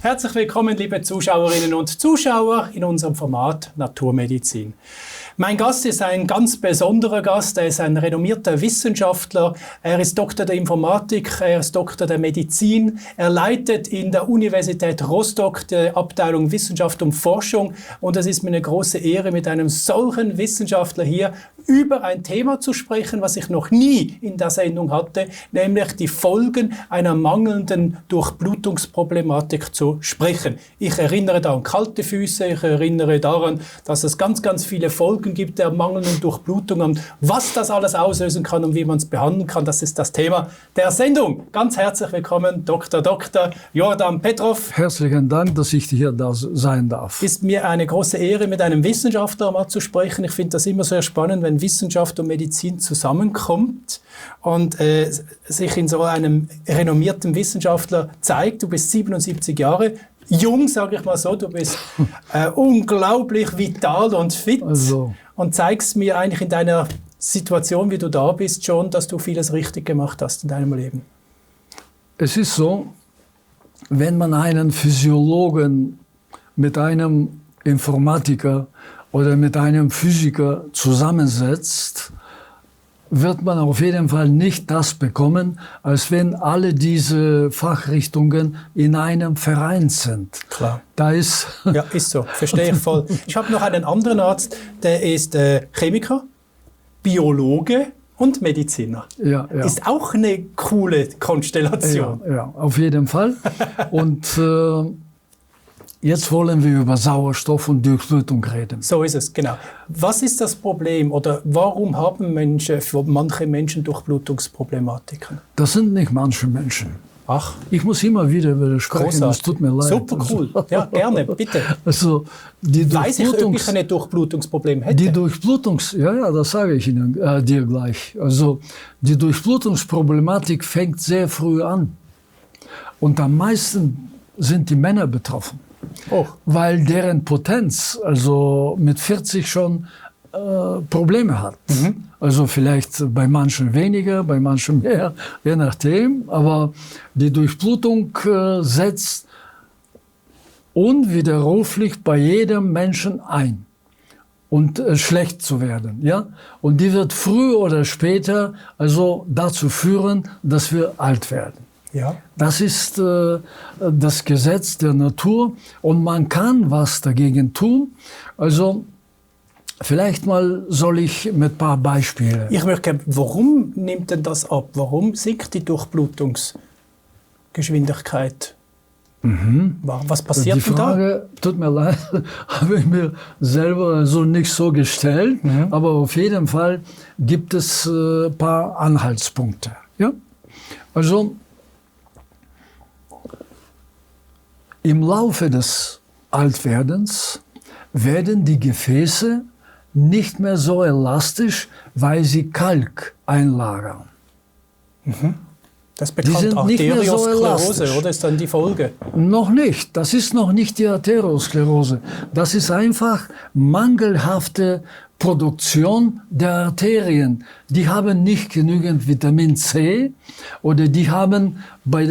Herzlich willkommen, liebe Zuschauerinnen und Zuschauer, in unserem Format Naturmedizin. Mein Gast ist ein ganz besonderer Gast. Er ist ein renommierter Wissenschaftler. Er ist Doktor der Informatik, er ist Doktor der Medizin. Er leitet in der Universität Rostock die Abteilung Wissenschaft und Forschung. Und es ist mir eine große Ehre, mit einem solchen Wissenschaftler hier über ein Thema zu sprechen, was ich noch nie in der Sendung hatte, nämlich die Folgen einer mangelnden Durchblutungsproblematik zu sprechen. Ich erinnere da an kalte Füße, ich erinnere daran, dass es ganz, ganz viele Folgen gibt der mangelnden Durchblutung und was das alles auslösen kann und wie man es behandeln kann. Das ist das Thema der Sendung. Ganz herzlich willkommen, Dr. Jordan Petrov. Herzlichen Dank, dass ich hier da sein darf. Ist mir eine große Ehre, mit einem Wissenschaftler mal zu sprechen. Ich finde das immer sehr spannend, wenn Wissenschaft und Medizin zusammenkommt und sich in so einem renommierten Wissenschaftler zeigt. Du bist 77 Jahre jung, sage ich mal so. Du bist unglaublich vital und fit und zeigst mir eigentlich in deiner Situation, wie du da bist, schon, dass du vieles richtig gemacht hast in deinem Leben. Es ist so, wenn man einen Physiologen mit einem Informatiker oder mit einem Physiker zusammensetzt, wird man auf jeden Fall nicht das bekommen, als wenn alle diese Fachrichtungen in einem Verein sind. Klar. Da ist ja, ist so. Verstehe ich voll. Ich habe noch einen anderen Arzt, der ist Chemiker, Biologe und Mediziner. Ja, ja. Ist auch eine coole Konstellation. Ja, ja, auf jeden Fall. Und jetzt wollen wir über Sauerstoff und Durchblutung reden. So ist es, genau. Was ist das Problem oder warum haben manche Menschen Durchblutungsproblematiken? Das sind nicht manche Menschen. Ach. Ich muss immer wieder widersprechen, großartig. Es tut mir leid. Super cool. Ja, gerne, bitte. Also, weiß ich, ob ich ein Durchblutungsproblem hätte? Ja, das sage ich Ihnen dir gleich. Also, die Durchblutungsproblematik fängt sehr früh an. Und am meisten sind die Männer betroffen. Oh. Weil deren Potenz, also mit 40 schon Probleme hat. Mhm. Also vielleicht bei manchen weniger, bei manchen mehr, je nachdem. Aber die Durchblutung setzt unwiderruflich bei jedem Menschen ein. Und schlecht zu werden, ja. Und die wird früher oder später also dazu führen, dass wir alt werden. Ja. Das ist das Gesetz der Natur und man kann was dagegen tun. Also vielleicht mal soll ich mit ein paar Beispielen. Ich möchte gerne, warum nimmt denn das ab? Warum sinkt die Durchblutungsgeschwindigkeit? Mhm. Was passiert die Frage, da? Tut mir leid, habe ich mir selber so nicht so gestellt. Mhm. Aber auf jeden Fall gibt es ein paar Anhaltspunkte. Ja? Also im Laufe des Altwerdens werden die Gefäße nicht mehr so elastisch, weil sie Kalk einlagern. Mhm. Das ist bekannt, Arteriosklerose, so oder ist dann die Folge? Noch nicht. Das ist noch nicht die Arteriosklerose. Das ist einfach mangelhafte Produktion der Arterien. Die haben nicht genügend Vitamin C oder die haben bei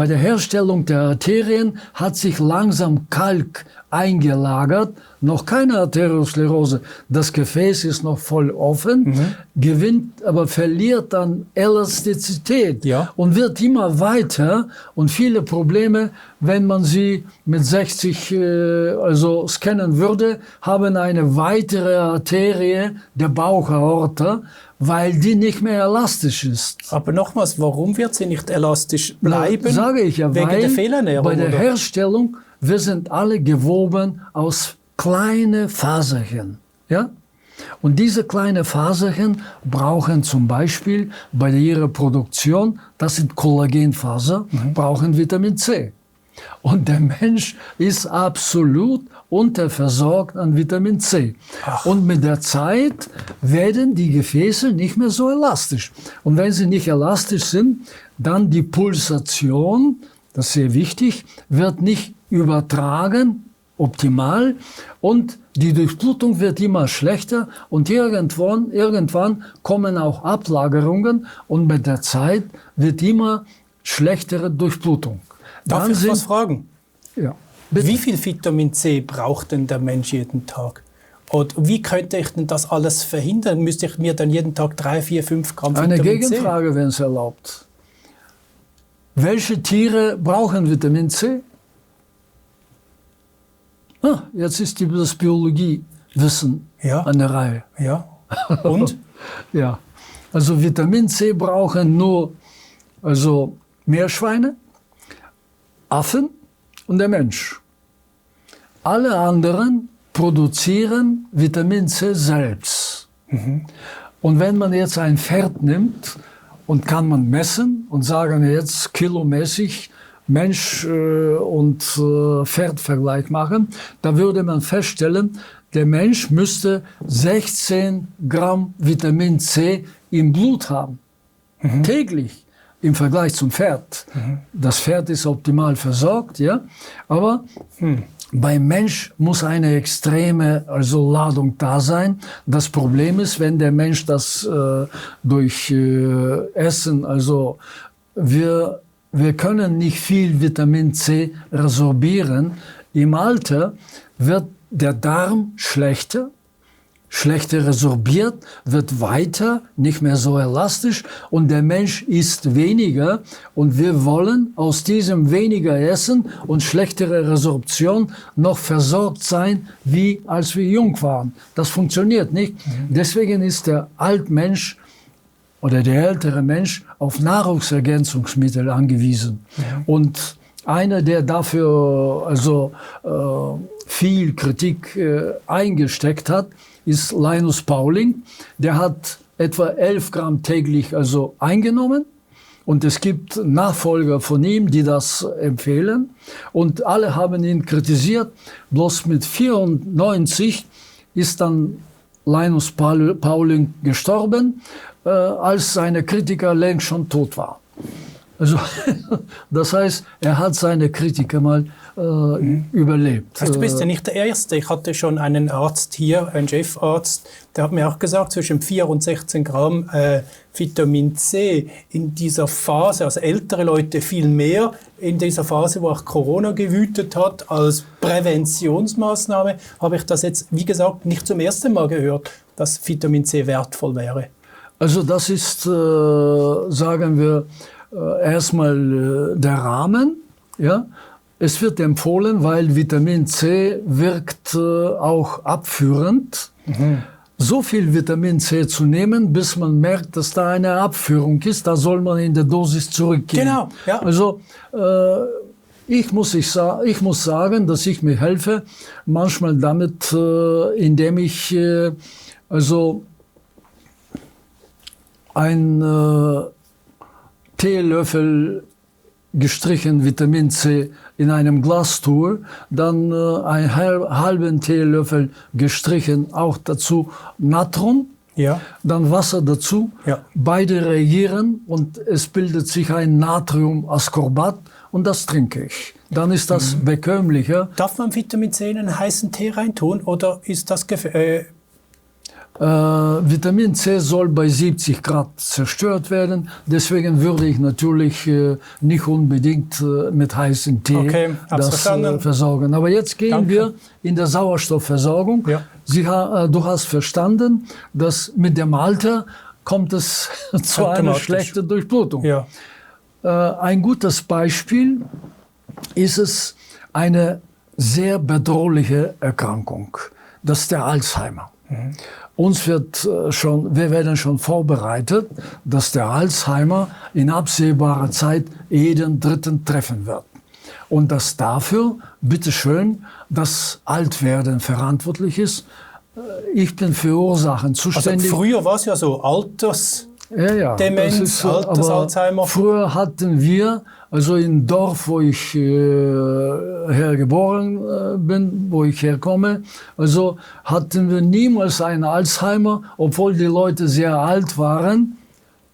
der Herstellung der Arterien hat sich langsam Kalk eingelagert, noch keine Arteriosklerose. Das Gefäß ist noch voll offen, gewinnt, aber verliert dann Elastizität und wird immer weiter. Und viele Probleme, wenn man sie mit 60 also scannen würde, haben eine weitere Arterie der Bauchaorta, weil die nicht mehr elastisch ist. Aber nochmals, warum wird sie nicht elastisch bleiben? Sage ich ja, wegen der Fehlernährung. Bei der Herstellung, wir sind alle gewoben aus kleinen Faserchen. Ja? Und diese kleinen Faserchen brauchen zum Beispiel bei ihrer Produktion, das sind Kollagenfaser, brauchen Vitamin C. Und der Mensch ist absolut unterversorgt an Vitamin C. Ach. Und mit der Zeit werden die Gefäße nicht mehr so elastisch. Und wenn sie nicht elastisch sind, dann die Pulsation, das ist sehr wichtig, wird nicht übertragen, optimal. Und die Durchblutung wird immer schlechter und irgendwann kommen auch Ablagerungen und mit der Zeit wird immer schlechtere Durchblutung. Darf ich was fragen? Ja, bitte. Wie viel Vitamin C braucht denn der Mensch jeden Tag? Und wie könnte ich denn das alles verhindern? Müsste ich mir dann jeden Tag 3, 4, 5 Gramm Eine Vitamin C? Gegenfrage, wenn es erlaubt. Welche Tiere brauchen Vitamin C? Jetzt ist das Biologiewissen an der Reihe. Ja. Und? Ja. Also Vitamin C brauchen nur Meerschweine, Affen und der Mensch. Alle anderen produzieren Vitamin C selbst. Und wenn man jetzt ein Pferd nimmt und kann man messen und sagen jetzt kilomäßig Mensch und Pferdvergleich machen, da würde man feststellen, der Mensch müsste 16 Gramm Vitamin C im Blut haben. Täglich im Vergleich zum Pferd. Das Pferd ist optimal versorgt, ja, aber beim Mensch muss eine extreme Ladung da sein. Das Problem ist, wenn der Mensch das durch Essen, wir können nicht viel Vitamin C resorbieren. Im Alter wird der Darm schlechter resorbiert, wird weiter, nicht mehr so elastisch und der Mensch isst weniger und wir wollen aus diesem weniger Essen und schlechtere Resorption noch versorgt sein, wie als wir jung waren. Das funktioniert nicht. Deswegen ist der Altmensch oder der ältere Mensch auf Nahrungsergänzungsmittel angewiesen. Und einer, der dafür viel Kritik eingesteckt hat, ist Linus Pauling. Der hat etwa 11 Gramm täglich eingenommen. Und es gibt Nachfolger von ihm, die das empfehlen. Und alle haben ihn kritisiert. Bloß mit 94 ist dann Linus Pauling gestorben, als seine Kritiker längst schon tot waren. Also, das heißt, er hat seine Kritiker mal überlebt. Also, du bist ja nicht der Erste. Ich hatte schon einen Arzt hier, einen Chefarzt, der hat mir auch gesagt, zwischen 4 und 16 Gramm Vitamin C in dieser Phase, also ältere Leute viel mehr, in dieser Phase, wo auch Corona gewütet hat, als Präventionsmaßnahme, habe ich das jetzt, wie gesagt, nicht zum ersten Mal gehört, dass Vitamin C wertvoll wäre. Also das ist, sagen wir, erstmal der Rahmen. Ja? Es wird empfohlen, weil Vitamin C wirkt auch abführend. So viel Vitamin C zu nehmen, bis man merkt, dass da eine Abführung ist. Da soll man in der Dosis zurückgehen. Genau, ja. Also ich muss sagen, dass ich mir helfe, manchmal damit, indem ich ein Teelöffel gestrichen Vitamin C in einem Glas tue, dann einen halben Teelöffel gestrichen auch dazu Natron, dann Wasser dazu. Beide reagieren und es bildet sich ein Natriumascorbat und das trinke ich. Dann ist das bekömmlicher. Darf man Vitamin C in einen heißen Tee reintun oder ist das Vitamin C soll bei 70 Grad zerstört werden. Deswegen würde ich natürlich nicht unbedingt mit heißem Tee das versorgen. Aber jetzt gehen wir in der Sauerstoffversorgung. Du hast verstanden, dass mit dem Alter kommt es zu einer schlechten Durchblutung. Ein gutes Beispiel ist es eine sehr bedrohliche Erkrankung. Das ist der Alzheimer. Wir werden schon vorbereitet, dass der Alzheimer in absehbarer Zeit jeden Dritten treffen wird. Und dass dafür, bitteschön, das Altwerden verantwortlich ist. Ich bin für Ursachen zuständig. Also früher war es ja so, Demenz, Alzheimer. Früher hatten wir, also im Dorf, wo ich hergeboren bin, wo ich herkomme, also hatten wir niemals einen Alzheimer, obwohl die Leute sehr alt waren.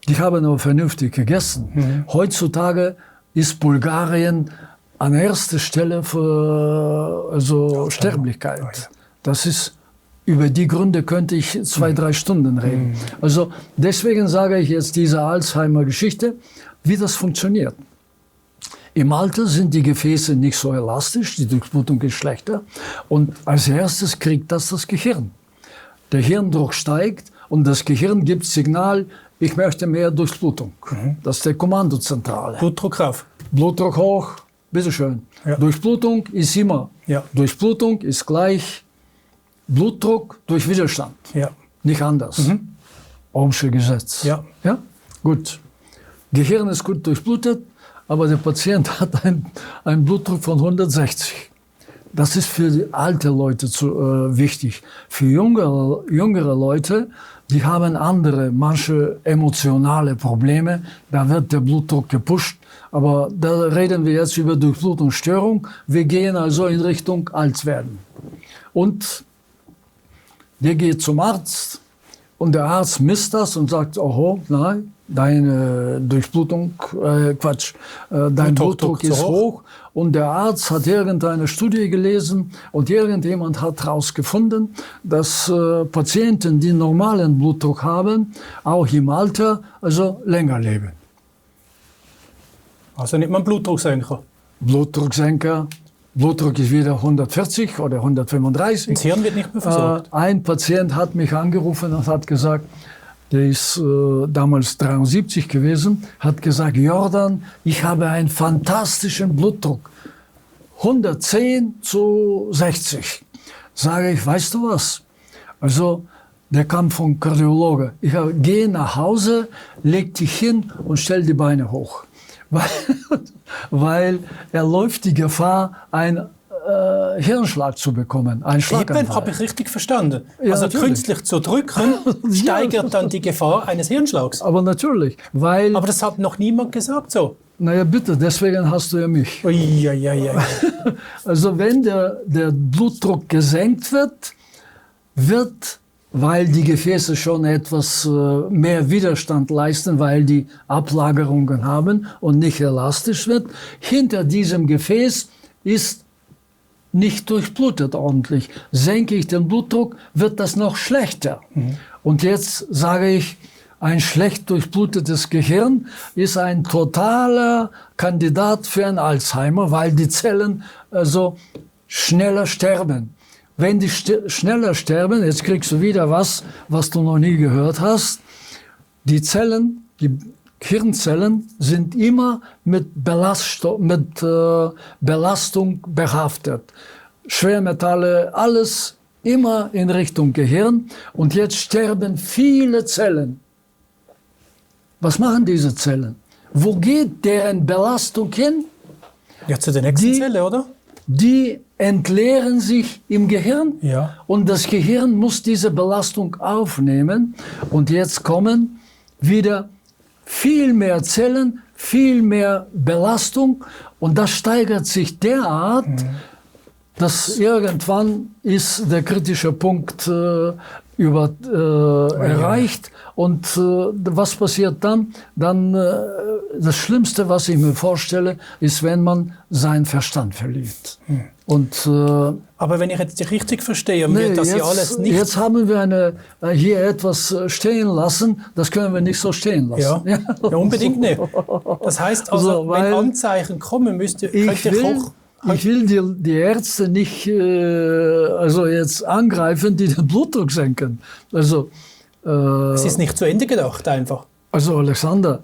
Die haben aber vernünftig gegessen. Heutzutage ist Bulgarien an erster Stelle für Sterblichkeit. Das ist über die Gründe könnte ich 2-3 Stunden reden. Also deswegen sage ich jetzt diese Alzheimer-Geschichte, wie das funktioniert. Im Alter sind die Gefäße nicht so elastisch, die Durchblutung ist schlechter. Und als erstes kriegt das Gehirn. Der Hirndruck steigt und das Gehirn gibt Signal, ich möchte mehr Durchblutung. Das ist die Kommandozentrale. Blutdruck rauf. Blutdruck hoch, bitteschön. Ja. Durchblutung ist immer. Ja. Durchblutung ist gleich Blutdruck durch Widerstand. Ja. Nicht anders. Ohmsche Gesetz. Ja. Ja? Gut. Gehirn ist gut durchblutet, aber der Patient hat einen Blutdruck von 160. Das ist für die alte Leute wichtig. Für jüngere Leute, die haben andere, manche emotionale Probleme. Da wird der Blutdruck gepusht. Aber da reden wir jetzt über Durchblutungsstörung. Wir gehen also in Richtung Altwerden. Und der geht zum Arzt und der Arzt misst das und sagt, oh nein, deine Durchblutung, dein Blutdruck ist hoch. Und der Arzt hat irgendeine Studie gelesen und irgendjemand hat herausgefunden, dass Patienten, die normalen Blutdruck haben, auch im Alter, also länger leben. Also nicht mal einen Blutdrucksenker. Blutdrucksenker, Blutdruck ist wieder 140 oder 135. Das Hirn wird nicht mehr versorgt. Ein Patient hat mich angerufen und hat gesagt, der ist damals 73 gewesen, hat gesagt, Jordan, ich habe einen fantastischen Blutdruck. 110/60. Sage ich, weißt du was? Also, der kam vom Kardiologe. Ich habe, geh nach Hause, leg dich hin und stell die Beine hoch. Weil er läuft die Gefahr, einen Hirnschlag zu bekommen, einen Schlaganfall. Habe ich richtig verstanden. Ja, also natürlich. künstlich zu drücken, steigert dann die Gefahr eines Hirnschlags. Aber natürlich, weil... Aber das hat noch niemand gesagt so. Naja, bitte, deswegen hast du ja mich. Uiuiui. Also wenn der Blutdruck gesenkt wird, weil die Gefäße schon etwas mehr Widerstand leisten, weil die Ablagerungen haben und nicht elastisch wird, hinter diesem Gefäß ist nicht durchblutet ordentlich. Senke ich den Blutdruck, wird das noch schlechter. Und jetzt sage ich, ein schlecht durchblutetes Gehirn ist ein totaler Kandidat für ein Alzheimer, weil die Zellen also schneller sterben. Wenn die schneller sterben, jetzt kriegst du wieder was du noch nie gehört hast, die Zellen, die Hirnzellen sind immer mit Belastung behaftet. Schwermetalle, alles immer in Richtung Gehirn. Und jetzt sterben viele Zellen. Was machen diese Zellen? Wo geht deren Belastung hin? Ja, zu der nächsten Zelle, oder? Die entleeren sich im Gehirn. Ja. Und das Gehirn muss diese Belastung aufnehmen. Und jetzt kommen wieder viel mehr Zellen, viel mehr Belastung und das steigert sich derart, dass irgendwann ist der kritische Punkt erreicht und was passiert dann? Dann das Schlimmste, was ich mir vorstelle, ist, wenn man seinen Verstand verliert. Und, aber wenn ich jetzt dich richtig verstehe, wird das ja alles nicht... Jetzt haben wir hier etwas stehen lassen, das können wir nicht so stehen lassen. Ja, ja unbedingt nicht. Das heißt also, wenn Anzeichen kommen, könnte ich will die Ärzte nicht also jetzt angreifen, die den Blutdruck senken. Also, es ist nicht zu Ende gedacht einfach. Also Alexander,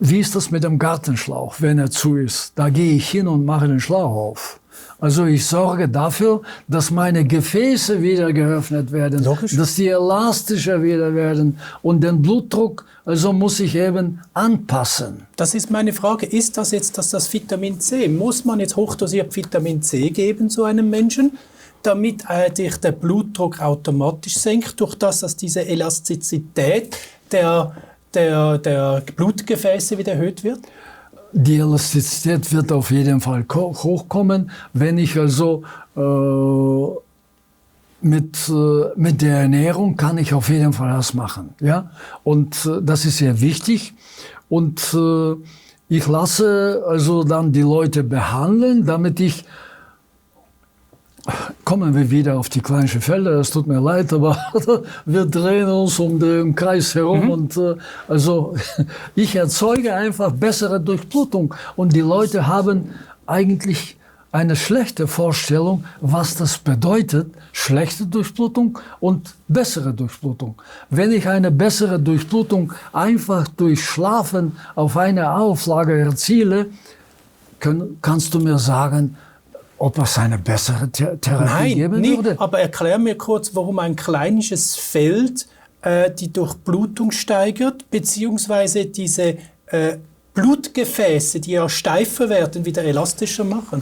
wie ist das mit dem Gartenschlauch, wenn er zu ist? Da gehe ich hin und mache den Schlauch auf. Also ich sorge dafür, dass meine Gefäße wieder geöffnet werden, Logisch. dass die elastischer wieder werden und den Blutdruck, also muss ich eben anpassen. Das ist meine Frage, ist das jetzt das Vitamin C? Muss man jetzt hochdosiert Vitamin C geben zu einem Menschen, damit sich der Blutdruck automatisch senkt, durch das, dass diese Elastizität der Blutgefäße wieder erhöht wird? Die Elastizität wird auf jeden Fall hochkommen, wenn ich also mit der Ernährung kann ich auf jeden Fall was machen, ja. Und das ist sehr wichtig. Und ich lasse also dann die Leute behandeln, damit ich Kommen wir wieder auf die Kleinschen Felder. Es tut mir leid, aber wir drehen uns um den Kreis herum. Und also ich erzeuge einfach bessere Durchblutung. Und die Leute haben eigentlich eine schlechte Vorstellung, was das bedeutet, schlechte Durchblutung und bessere Durchblutung. Wenn ich eine bessere Durchblutung einfach durch Schlafen auf eine Auflage erziele, kannst du mir sagen, ob es eine bessere Therapie geben würde? Nein, aber erklär mir kurz, warum ein kleines Feld die Durchblutung steigert, beziehungsweise diese Blutgefäße, die ja steifer werden, wieder elastischer machen.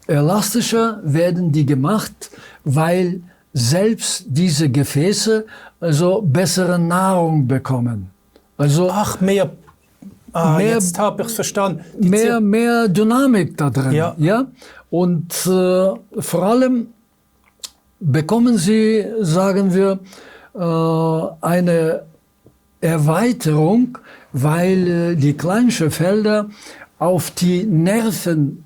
Elastischer werden die gemacht, weil selbst diese Gefäße also bessere Nahrung bekommen. Also mehr, jetzt habe ich es verstanden. Mehr Dynamik da drin. Ja. Ja? Und vor allem bekommen sie, sagen wir, eine Erweiterung, weil die Kleinschen Felder auf die Nerven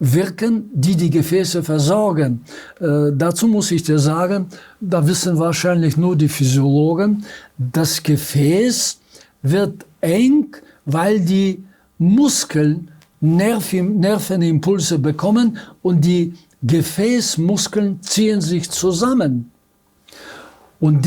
wirken, die Gefäße versorgen. Dazu muss ich dir sagen, da wissen wahrscheinlich nur die Physiologen, das Gefäß wird eng, weil die Muskeln Nervenimpulse bekommen und die Gefäßmuskeln ziehen sich zusammen. Und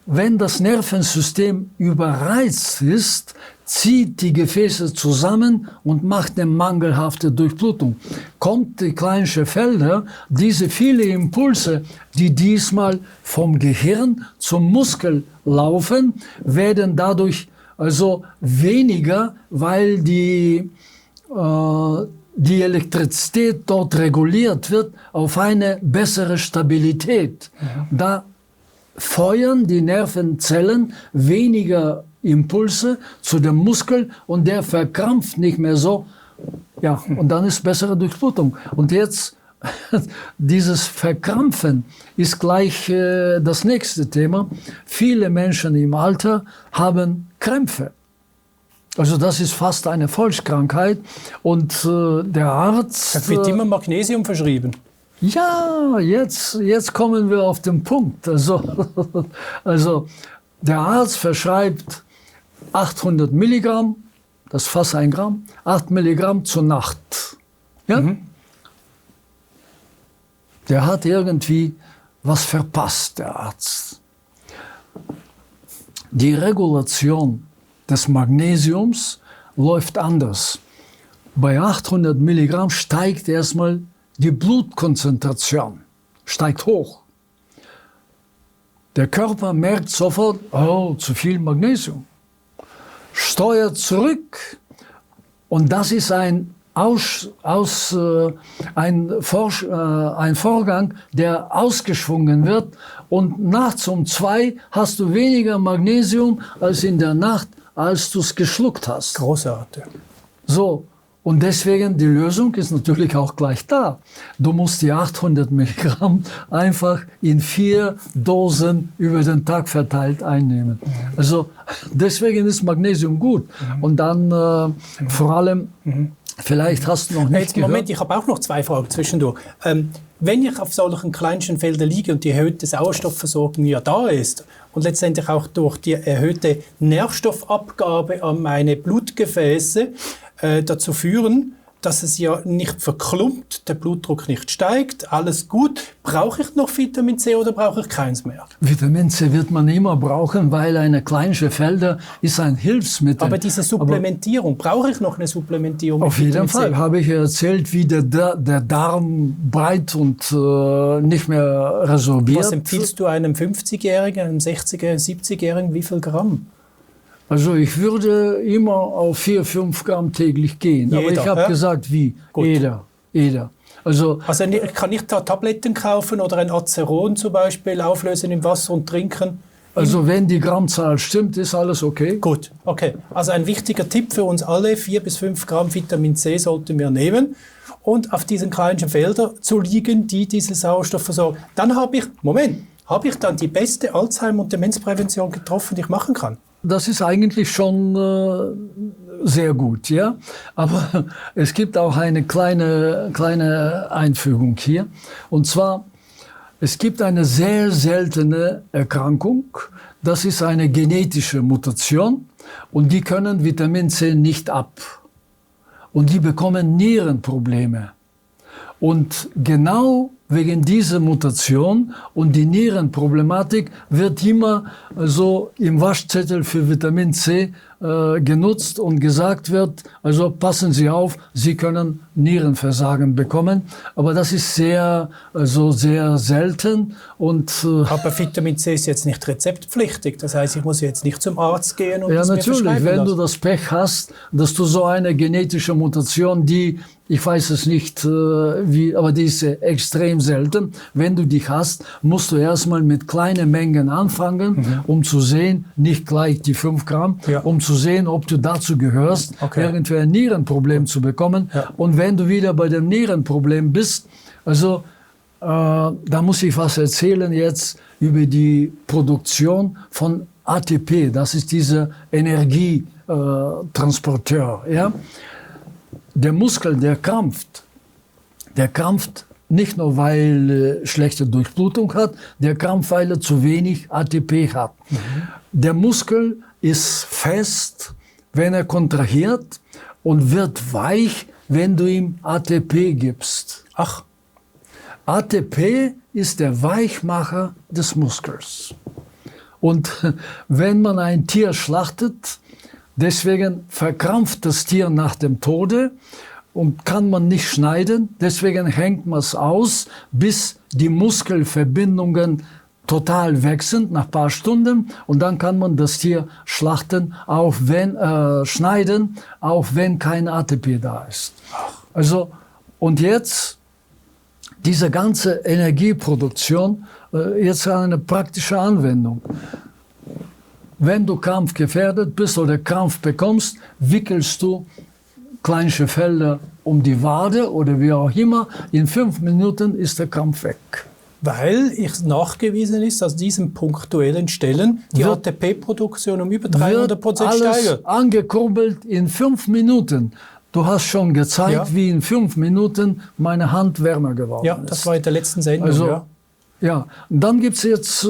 wenn das Nervensystem überreizt ist, zieht die Gefäße zusammen und macht eine mangelhafte Durchblutung. Kommt die Kleinschen Felder, diese viele Impulse, die diesmal vom Gehirn zum Muskel laufen, werden dadurch also weniger, weil die Elektrizität dort reguliert wird auf eine bessere Stabilität. Da feuern die Nervenzellen weniger Impulse zu dem Muskel und der verkrampft nicht mehr so. Ja, und dann ist bessere Durchblutung. Und jetzt, dieses Verkrampfen ist gleich das nächste Thema. Viele Menschen im Alter haben Krämpfe. Also das ist fast eine Volkskrankheit. Und der Arzt... Da wird immer Magnesium verschrieben. Ja, jetzt kommen wir auf den Punkt. Also der Arzt verschreibt 800 Milligramm, das ist fast 1 Gramm, 8 Milligramm zur Nacht. Ja? Der hat irgendwie was verpasst, der Arzt. Die Regulation des Magnesiums läuft anders. Bei 800 Milligramm steigt erstmal die Blutkonzentration, steigt hoch. Der Körper merkt sofort, oh, zu viel Magnesium. Steuert zurück und das ist ein Vorgang, der ausgeschwungen wird und nachts um 2 hast du weniger Magnesium als in der Nacht, als du es geschluckt hast. Großartig. So. Und deswegen, die Lösung ist natürlich auch gleich da. Du musst die 800 Milligramm einfach in 4 Dosen über den Tag verteilt einnehmen. Also deswegen ist Magnesium gut. Und dann vor allem, vielleicht hast du noch nicht gehört. Moment, ich habe auch noch 2 Fragen zwischendurch. Wenn ich auf solchen kleinsten Feldern liege und die erhöhte Sauerstoffversorgung ja da ist und letztendlich auch durch die erhöhte Nährstoffabgabe an meine Blutgefäße dazu führen, dass es ja nicht verklumpt, der Blutdruck nicht steigt, alles gut. Brauche ich noch Vitamin C oder brauche ich keins mehr? Vitamin C wird man immer brauchen, weil eine Kleinschen Felder ist ein Hilfsmittel. Aber diese Supplementierung, brauche ich noch eine Supplementierung? Auf jeden Fall habe ich erzählt, wie der Darm breit und nicht mehr resorbiert. Was empfiehlst du einem 50-Jährigen, einem 60-Jährigen, 70-Jährigen, wie viel Gramm? Also ich würde immer auf 4-5 Gramm täglich gehen. Jeder, aber ich habe gesagt, wie? Gut. Jeder. Also kann ich da Tabletten kaufen oder ein Aceron zum Beispiel auflösen im Wasser und trinken? Also wenn die Grammzahl stimmt, ist alles okay. Gut, okay. Also ein wichtiger Tipp für uns alle, 4 bis 5 Gramm Vitamin C sollten wir nehmen und auf diesen kleinen Feldern zu liegen, die diese Sauerstoff versorgen. Dann habe ich dann die beste Alzheimer- und Demenzprävention getroffen, die ich machen kann? Das ist eigentlich schon sehr gut, ja. Aber es gibt auch eine kleine Einfügung hier. Und zwar, es gibt eine sehr seltene Erkrankung. Das ist eine genetische Mutation und die können Vitamin C nicht ab. Und die bekommen Nierenprobleme. Und genau wegen dieser Mutation und die Nierenproblematik wird immer so im Waschzettel für Vitamin C genutzt und gesagt wird, also passen Sie auf, Sie können Nierenversagen bekommen. Aber das ist sehr selten. Und, aber Vitamin C ist jetzt nicht rezeptpflichtig. Das heißt, ich muss jetzt nicht zum Arzt gehen und ja, das mir natürlich, verschreiben wenn lassen. du das Pech hast, dass du so eine genetische Mutation, die, ich weiß es nicht, aber die ist extrem selten. Wenn du die hast, musst du erstmal mit kleinen Mengen anfangen, um zu sehen, nicht gleich die 5 Gramm, um zu sehen, ob du dazu gehörst, irgendwie ein Nierenproblem zu bekommen. Ja. Und wenn du wieder bei dem Nierenproblem bist, also da muss ich was erzählen jetzt über die Produktion von ATP. Das ist dieser Energietransporteur. Ja? Der Muskel, der krampft nicht nur, weil er schlechte Durchblutung hat, der krampft, weil er zu wenig ATP hat. Der Muskel ist fest, wenn er kontrahiert und wird weich, wenn du ihm ATP gibst. Ach. ATP ist der Weichmacher des Muskels. Und wenn man ein Tier schlachtet, deswegen verkrampft das Tier nach dem Tode und kann man nicht schneiden, deswegen hängt man es aus, bis die Muskelverbindungen total weg sind, nach ein paar Stunden, und dann kann man das Tier schlachten, schneiden, auch wenn kein ATP da ist. Also, und jetzt, diese ganze Energieproduktion, jetzt eine praktische Anwendung. Wenn du krampfgefährdet bist oder Krampf bekommst, wickelst du kleine Felder um die Wade oder wie auch immer. In 5 Minuten ist der Krampf weg. Weil nachgewiesen ist, dass diesen punktuellen Stellen die ATP-Produktion um über 300% steigert. Alles angekurbelt in 5 Minuten. Du hast schon gezeigt, wie in 5 Minuten meine Hand wärmer geworden ist. Ja, das war in der letzten Sendung. Also, ja, dann gibt es jetzt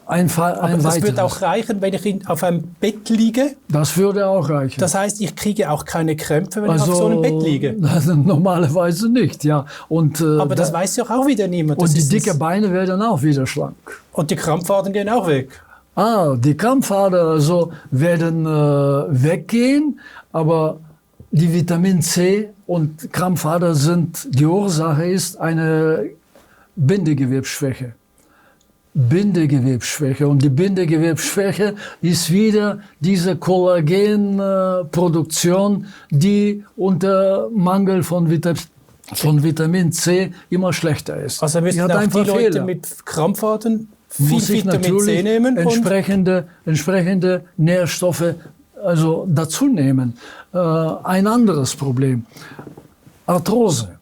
ein Fall. Aber das würde auch reichen, wenn ich auf einem Bett liege? Das würde auch reichen. Das heißt, ich kriege auch keine Krämpfe, wenn ich auf so einem Bett liege? Normalerweise nicht, ja. Und, aber das weiß ja auch wieder niemand. Und die dicken Beine werden auch wieder schlank. Und die Krampfadern gehen auch weg? Die Krampfadern werden weggehen, aber die Vitamin C und Krampfader sind, die Ursache ist eine Bindegewebsschwäche. Und die Bindegewebsschwäche ist wieder diese Kollagenproduktion, die unter Mangel von Vitamin C immer schlechter ist. Also müssen auch die Leute mit Krampfadern viel Vitamin C nehmen? Entsprechende Nährstoffe dazu nehmen. Ein anderes Problem. Arthrose.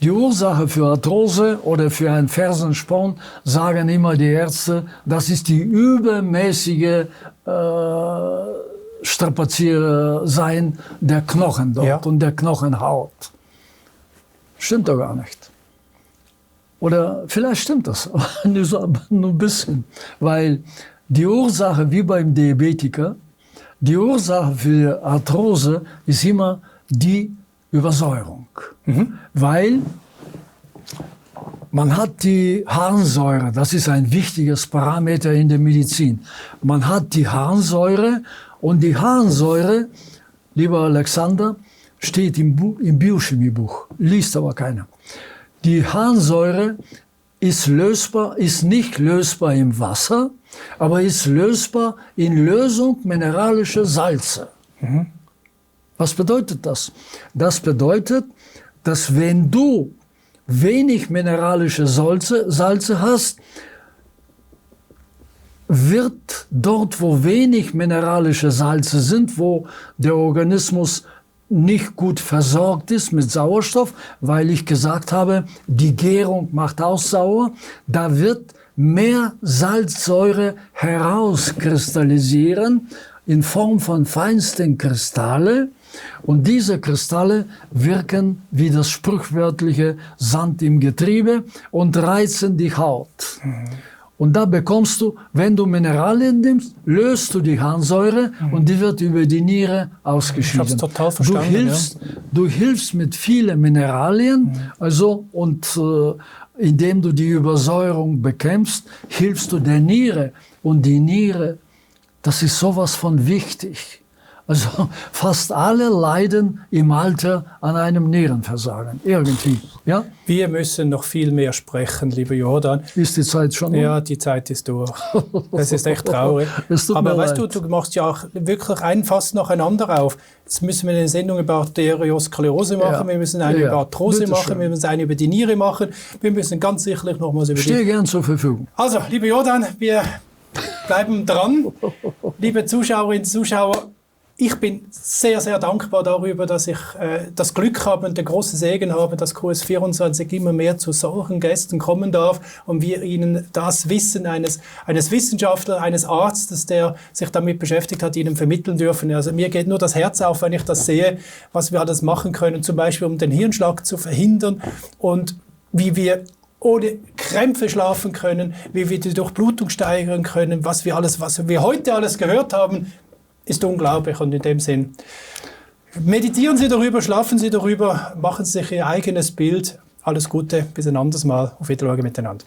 Die Ursache für Arthrose oder für einen Fersensporn, sagen immer die Ärzte, das ist die übermäßige Strapaziersein der Knochen dort und der Knochenhaut. Stimmt doch gar nicht. Oder vielleicht stimmt das, aber nur ein bisschen. Weil die Ursache, wie beim Diabetiker, die Ursache für Arthrose ist immer die Übersäuerung. Weil man hat die Harnsäure, das ist ein wichtiges Parameter in der Medizin. Man hat die Harnsäure und die Harnsäure, lieber Alexander, steht im Biochemiebuch, liest aber keiner. Die Harnsäure ist nicht lösbar im Wasser, aber ist lösbar in Lösung mineralischer Salze. Was bedeutet das? Das bedeutet, dass wenn du wenig mineralische Salze hast, wird dort, wo wenig mineralische Salze sind, wo der Organismus nicht gut versorgt ist mit Sauerstoff, weil ich gesagt habe, die Gärung macht auch sauer, da wird mehr Salzsäure herauskristallisieren in Form von feinsten Kristalle. Und diese Kristalle wirken wie das sprichwörtliche Sand im Getriebe und reizen die Haut. Und da bekommst du, wenn du Mineralien nimmst, löst du die Harnsäure und die wird über die Niere ausgeschieden. Ich habe es total verstanden. Du hilfst mit vielen Mineralien, also indem du die Übersäuerung bekämpfst, hilfst du der Niere. Und die Niere, das ist sowas von wichtig. Also fast alle leiden im Alter an einem Nierenversagen, irgendwie. Ja? Wir müssen noch viel mehr sprechen, lieber Jordan. Ist die Zeit schon? Ja, die Zeit ist durch. Das ist echt traurig. Aber weißt du, du machst ja auch wirklich ein Fass nacheinander auf. Jetzt müssen wir eine Sendung über Arteriosklerose machen, wir müssen eine über Arthrose machen, wir müssen eine über die Niere machen. Wir müssen ganz sicherlich nochmals über die... Stehe gern zur Verfügung. Also, lieber Jordan, wir bleiben dran. Liebe Zuschauerinnen und Zuschauer, ich bin sehr, sehr dankbar darüber, dass ich das Glück habe und den großen Segen habe, dass QS24 immer mehr zu solchen Gästen kommen darf und wir ihnen das Wissen eines Wissenschaftlers, eines Arztes, der sich damit beschäftigt hat, ihnen vermitteln dürfen. Also mir geht nur das Herz auf, wenn ich das sehe, was wir alles machen können, zum Beispiel um den Hirnschlag zu verhindern und wie wir ohne Krämpfe schlafen können, wie wir die Durchblutung steigern können, was wir heute alles gehört haben, ist unglaublich. Und in dem Sinn, meditieren Sie darüber, schlafen Sie darüber, machen Sie sich Ihr eigenes Bild. Alles Gute, bis ein anderes Mal. Auf Wiedersehen miteinander.